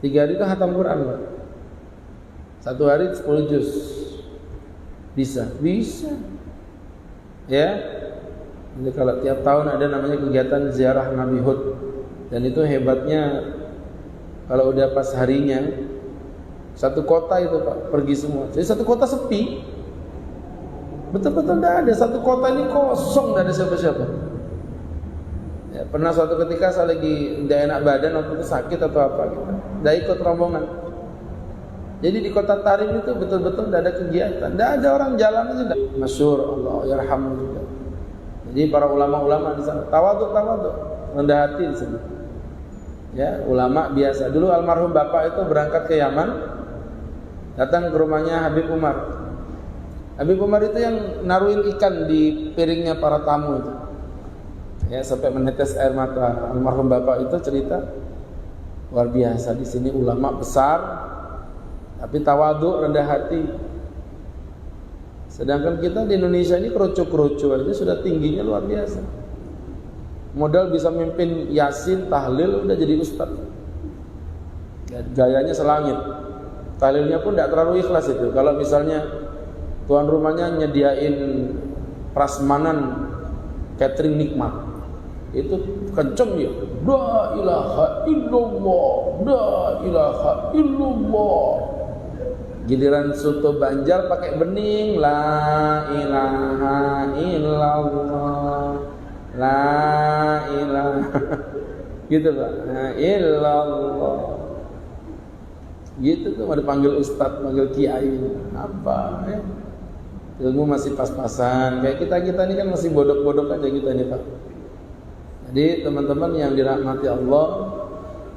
3 hari itu khatam Quran, Pak. 1 hari 10 juz. Bisa. Ya. Jadi kalau tiap tahun ada namanya kegiatan ziarah Nabi Hud, dan itu hebatnya kalau udah pas harinya satu kota itu Pak pergi semua. Jadi satu kota sepi. Betul-betul tidak ada, satu kota ini kosong, tidak ada siapa-siapa. Ya, pernah suatu ketika saya lagi tidak enak badan waktu itu sakit atau apa gitu. Tidak ikut rombongan. Jadi di kota Tarim itu betul-betul tidak ada kegiatan, tidak ada orang jalan aja. Masyhur Allah yarhamu juga. Jadi para ulama-ulama di sana tawadhu, rendah hati di sana. Ya, ulama biasa. Dulu almarhum bapak itu berangkat ke Yaman, datang ke rumahnya Habib Umar. Habib Umar itu yang naruhin ikan di piringnya para tamu itu. Ya, sampai menetes air mata. Almarhum bapak itu cerita luar biasa, di sini ulama besar tapi tawadhu, rendah hati. Sedangkan kita di Indonesia ini kerucu-kerucu aja sudah tingginya luar biasa. Modal bisa mimpin Yasin, tahlil udah jadi ustaz. Gayanya selangit. Tahlilnya pun tidak terlalu ikhlas itu. Kalau misalnya tuan rumahnya nyediain prasmanan catering nikmat, itu kenceng dia. La ilaha illallah, la ilaha illallah. Giliran soto Banjar pakai bening, la ilaha illallah, la ilaha, gitu Pak, la illallah. Gitu tuh mau dipanggil ustadz, panggil kiai, apa ya? Ilmu masih pas-pasan. Kayak kita ini kan masih bodok-bodok aja kita nih Pak. Jadi teman-teman yang dirahmati Allah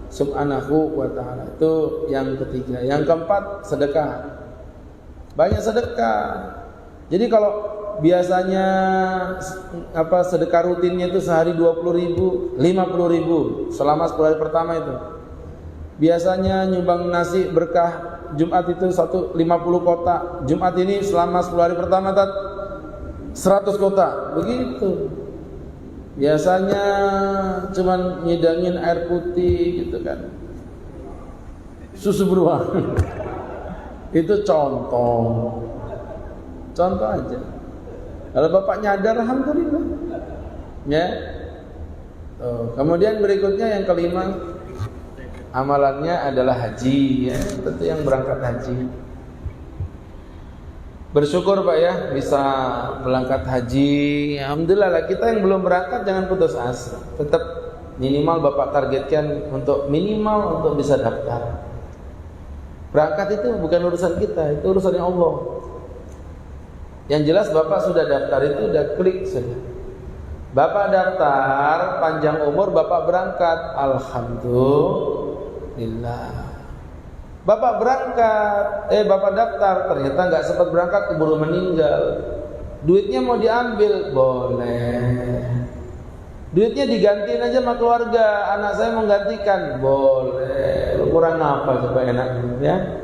Subhanahu wa ta'ala, itu yang ketiga. Yang keempat, sedekah. Banyak sedekah. Jadi kalau biasanya sedekah rutinnya itu sehari 20.000, 50.000 selama 10 hari pertama itu. Biasanya nyumbang nasi berkah Jumat itu 50 kotak. Jumat ini selama 10 hari pertama 100 kotak. Begitu. Biasanya cuman nyidangin air putih gitu kan, susu beruang. Itu contoh aja. Kalau bapak nyadar, alhamdulillah. Ya. Kemudian berikutnya yang kelima, amalannya adalah haji. Ya, tentu yang berangkat haji. Bersyukur Pak ya bisa berangkat haji. Alhamdulillah lah, kita yang belum berangkat jangan putus asa. Tetap minimal Bapak targetkan untuk bisa daftar. Berangkat itu bukan urusan kita, itu urusannya Allah. Yang jelas Bapak sudah daftar itu udah klik sudah. Bapak daftar, panjang umur Bapak berangkat. Alhamdulillah. Bapak berangkat, Bapak daftar, ternyata nggak sempat berangkat, keburu meninggal. Duitnya mau diambil, boleh. Duitnya digantiin aja sama keluarga, anak saya mau gantikan, boleh. Kurang apa coba enaknya ya?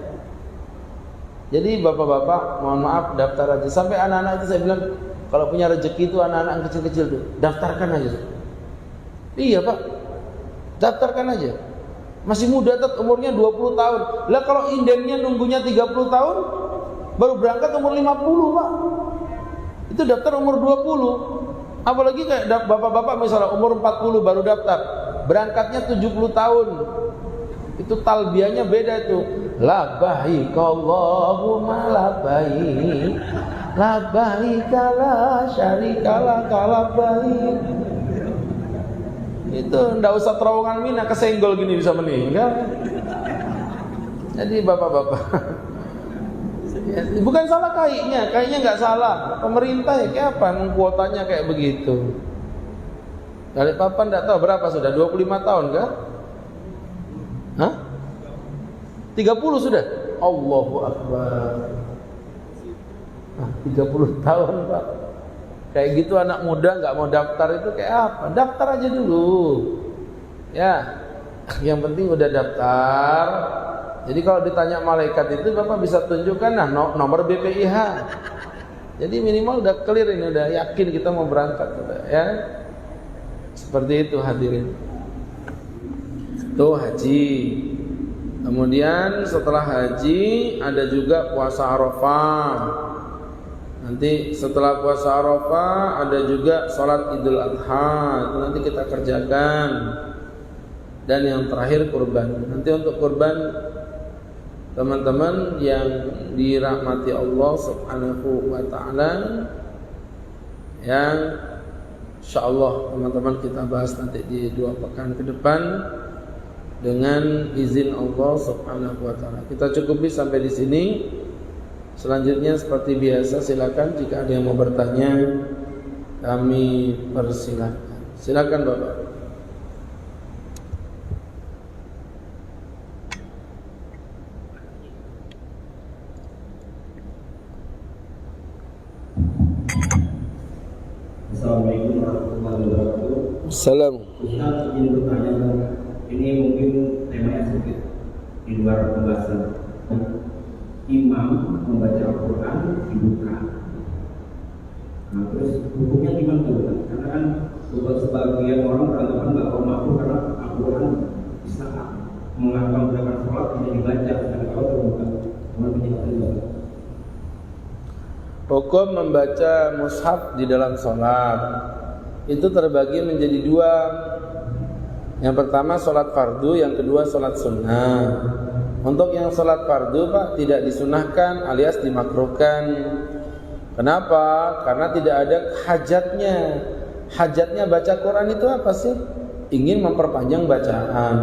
Jadi bapak-bapak, mohon maaf daftar aja. Sampai anak-anak itu saya bilang, kalau punya rezeki itu anak-anak yang kecil-kecil tuh, daftarkan aja. Iya Pak, daftarkan aja. Masih muda tuh, umurnya 20 tahun. Lah kalau indennya nunggunya 30 tahun, baru berangkat umur 50 Pak. Itu daftar umur 20. Apalagi kayak bapak-bapak misalnya umur 40 baru daftar, berangkatnya 70 tahun. Itu talbiyahnya beda itu. Labbaik Allahumma labbaik, labbaik la syarika lak labbaik. Itu ndak usah terowongan Mina, kesenggol gini bisa meninggal. Jadi bapak-bapak, bukan salah kayaknya nggak salah. Pemerintah ya kayak apa, kuotanya kayak begitu. Kali papan nggak tahu berapa sudah, 25 tahun kah? Hah? 30 sudah? Allahu Akbar. 30 tahun Pak. Kayak gitu anak muda nggak mau daftar itu kayak apa? Daftar aja dulu. Ya, yang penting udah daftar. Jadi kalau ditanya malaikat itu Bapak bisa tunjukkan nomor BPIH. Jadi minimal udah clear ini, udah yakin kita mau berangkat, ya. Seperti itu hadirin. Tuh haji. Kemudian setelah haji ada juga puasa Arafah. Nanti setelah puasa Arafah ada juga sholat Idul Adha. Itu nanti kita kerjakan. Dan yang terakhir kurban. Nanti untuk kurban, teman-teman yang dirahmati Allah Subhanahu wa taala, yang insyaallah teman-teman kita bahas nanti di 2 pekan ke depan dengan izin Allah Subhanahu wa taala. Kita cukupi sampai di sini. Selanjutnya seperti biasa silakan jika ada yang mau bertanya, kami persilakan. Silakan Bapak. Assalamualaikum warahmatullahi wabarakatuh. Salam. Ustaz ingin bertanya, ini mungkin temanya sedikit di luar pembahasan. Imam membaca Al-Quran dibuka. Nah, terus hukumnya gimana tuh? Karena kan sebagian orang beranggapan bahwa makruh karena Al-Quran bisa melakukan gerakan sholat tidak dibaca secara kalau terbuka. Mohon penjelasan Bapak. Hukum membaca mushaf di dalam sholat itu terbagi menjadi 2. Yang pertama sholat fardu, yang kedua sholat sunnah. Untuk yang sholat fardu Pak tidak disunahkan alias dimakruhkan. Kenapa? Karena tidak ada hajatnya. Hajatnya baca Quran itu apa sih? Ingin memperpanjang bacaan.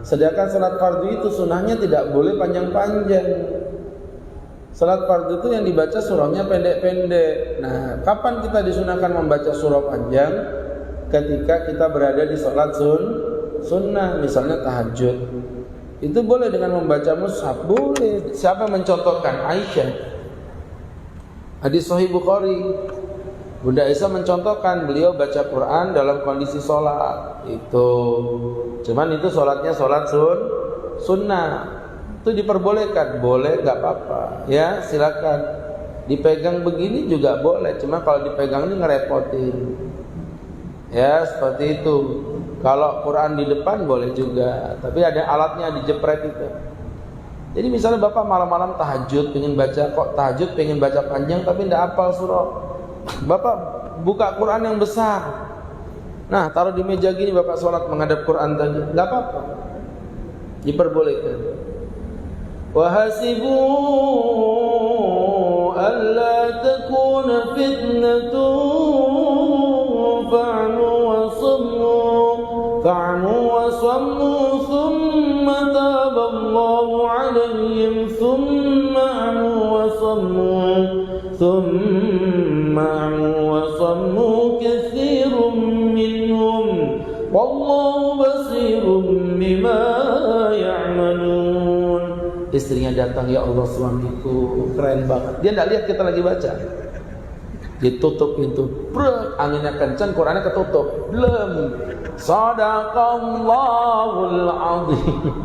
Sedangkan sholat fardu itu sunnahnya tidak boleh panjang-panjang. Salat fardu itu yang dibaca surahnya pendek-pendek. Nah, kapan kita disunahkan membaca surah panjang? Ketika kita berada di salat sunnah, misalnya tahajud. Itu boleh dengan membaca mushaf, boleh. Siapa mencontohkan? Aisyah. Hadis Sahih Bukhari. Bunda Aisyah mencontohkan beliau baca Quran dalam kondisi sholat. Itu. Cuman itu sholatnya sholat sunnah. Itu diperbolehkan, boleh nggak apa-apa, ya silakan. Dipegang begini juga boleh, cuma kalau dipegang ini ngerepotin, ya seperti itu. Kalau Quran di depan boleh juga, tapi ada alatnya dijepret itu. Jadi misalnya bapak malam-malam tahajud, pengen baca pengen baca panjang, tapi tidak hafal surah. Bapak buka Quran yang besar, nah taruh di meja gini, bapak sholat menghadap Quran tadi, nggak apa-apa, diperbolehkan. وَحَسِبُوا أَلَّا تَكُونَ فِتْنَةٌ فَعَمُوا وَصَمُّوا ثُمَّ تَابَ اللَّهُ عَلَيْهِمْ ثُمَّ عَمُوا وَصَمُّوا كَثِيرٌ مِّنْهُمْ وَاللَّهُ بَصِيرٌ بِمَا يَعْمَلُونَ. Istrinya datang, ya Allah suamiku keren banget. Dia tidak lihat kita lagi baca. Ditutup pintu, anginnya kencang, Qurannya ketutup. Belum. Shadaqallahul azim.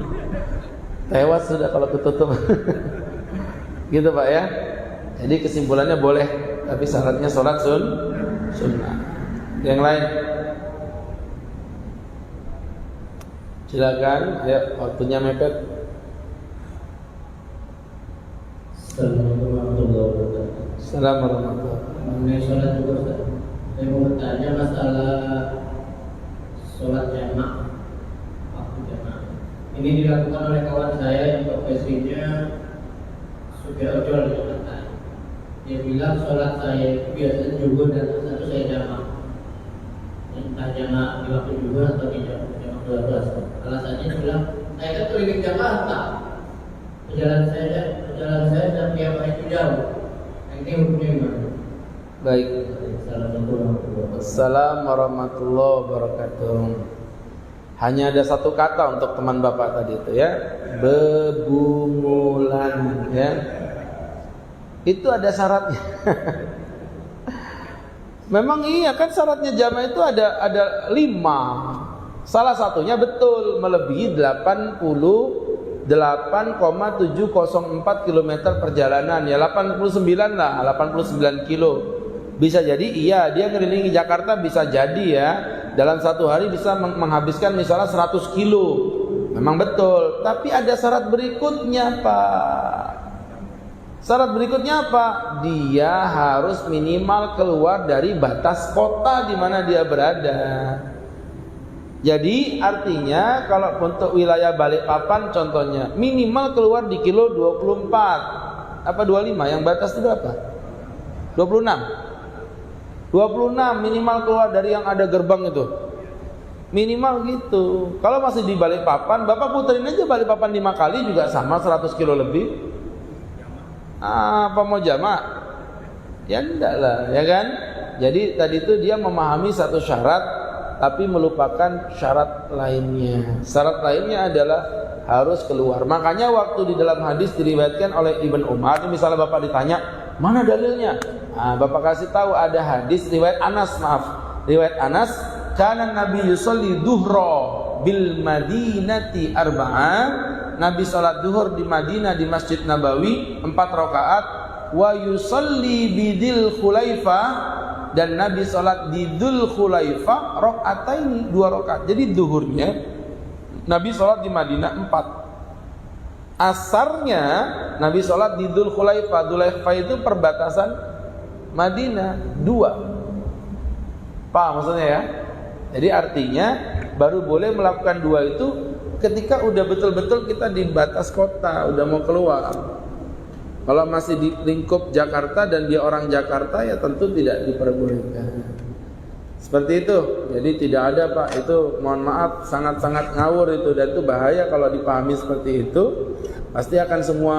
Tewas sudah kalau ketutup. Gitu Pak ya. Jadi kesimpulannya boleh, tapi syaratnya sholat sunnah. Yang lain? Silakan, ya waktunya mepet. Assalamualaikum warahmatullahi wabarakatuh. Assalamualaikum warahmatullahi wabarakatuh. Mengenai sholat juga Ustaz, saya mau bertanya masalah sholat jamak, waktu jamak. Ini dilakukan oleh kawan saya yang profesinya supir ojol di Jakarta. Dia bilang sholat saya itu biasanya zuhur dan asar itu saya jamak. Entah jamak di waktu zuhur atau di jamak 12. Alasannya dia bilang, saya kan keliling Jakarta. Perjalanan saya dan tiap hari itu jauh. Ini hukumnya gimana? Baik. Assalamualaikum warahmatullahi wabarakatuh. Hanya ada satu kata untuk teman bapak tadi itu ya, bebungulan ya. Itu ada syaratnya. Memang iya kan syaratnya jamaah itu ada 5. Salah satunya betul melebihi 8,704 km perjalanan, ya 89 lah, 89 kilo. Bisa jadi iya dia ngelilingi Jakarta, bisa jadi ya dalam satu hari bisa menghabiskan misalnya 100 kilo. Memang betul, tapi ada syarat berikutnya, Pak. Syarat berikutnya apa? Dia harus minimal keluar dari batas kota di mana dia berada. Jadi artinya kalau untuk wilayah Balikpapan contohnya minimal keluar di kilo 24 apa 25, yang batas itu berapa? 26 minimal keluar dari yang ada gerbang itu. Minimal gitu. Kalau masih di Balikpapan, Bapak puterin aja Balikpapan 5 kali juga sama 100 kilo lebih. Apa mau jamak? Ya enggak lah, ya kan? Jadi tadi itu dia memahami satu syarat tapi melupakan syarat lainnya. Syarat lainnya adalah harus keluar. Makanya waktu di dalam hadis diriwayatkan oleh Ibn Umar, misalnya Bapak ditanya, "Mana dalilnya?" Bapak kasih tahu ada hadis riwayat Anas, riwayat Anas, "Kana Nabi yusolli duhra bil Madinati arba'ah." Nabi salat duhur di Madinah di Masjid Nabawi 4 rakaat, wa yusalli bidil khulaifah, dan Nabi salat di Dzul Khulaifah rakaataini 2 rakaat. Jadi duhurnya Nabi salat di Madinah 4. Asarnya Nabi salat di Dzul Khulaifah. Dzul Khulaifah itu perbatasan Madinah 2. Paham maksudnya ya? Jadi artinya baru boleh melakukan 2 itu ketika udah betul-betul kita di batas kota, udah mau keluar. Kalau masih di lingkup Jakarta dan dia orang Jakarta, ya tentu tidak diperbolehkan. Seperti itu. Jadi tidak ada, Pak. Itu mohon maaf sangat-sangat ngawur itu, dan itu bahaya kalau dipahami seperti itu. Pasti akan semua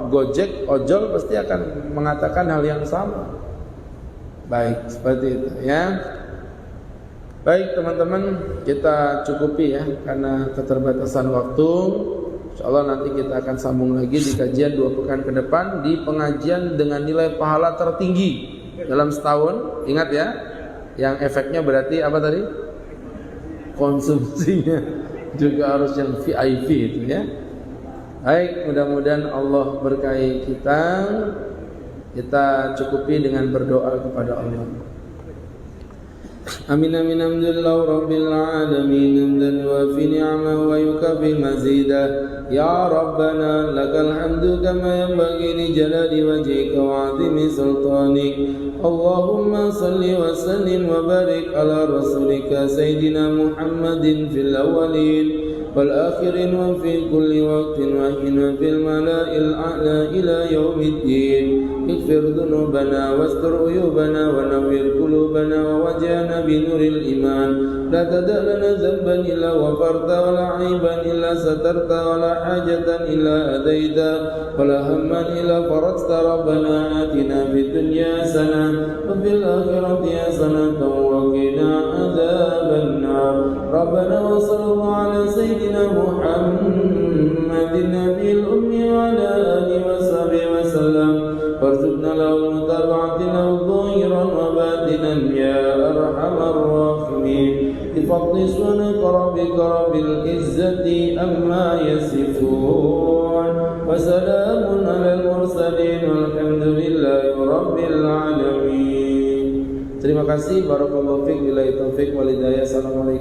Gojek, ojol pasti akan mengatakan hal yang sama. Baik, seperti itu ya. Baik teman-teman, kita cukupi ya karena keterbatasan waktu. Insyaallah nanti kita akan sambung lagi di kajian 2 pekan ke depan di pengajian dengan nilai pahala tertinggi dalam setahun. Ingat ya, yang efeknya berarti apa tadi? Konsumsinya juga harus yang VIP itu ya. Baik, mudah-mudahan Allah berkahi kita. Kita cukupi dengan berdoa kepada Allah. Amin amin alhamdulillah rabbil alamin hamdan wa fi ni'ma wa yukafi mazida ya rabbana lakal hamdu kama yanbaghi li jalali wajhika wa 'azimi sultanik. Allahumma salli wa sallim wa barik ala rasulika sayyidina Muhammadin fil awwalin wal akhirin wa fi kulli waqtin wa hina fil mala'il a'la ila yaumiddin. اغفر ذنوبنا واستر عيوبنا ونور قلوبنا ووجهنا بنور الإيمان. لا تدع لنا ذنبا إلا غفرت ولا عيبا إلا سترت ولا حاجة إلا أديت ولا هما إلا فرجت. ربنا آتنا في الدنيا حسنة وفي الآخرة حسنة وقنا عذاب النار. ربنا وصلى الله على سيدنا محمد النبي الأمي وعلى آله وصحبه وسلم. وارزقنا له متابعة له ظاهرا وباطنا يا أرحم الراحمين. بفضل سبحانك ربك رب العزة أما يصفون وسلام على المرسلين والحمد لله رب العالمين. Terima kasih. Barakallahu fiik. Billahi taufiq wal hidayah. Assalamualaikum.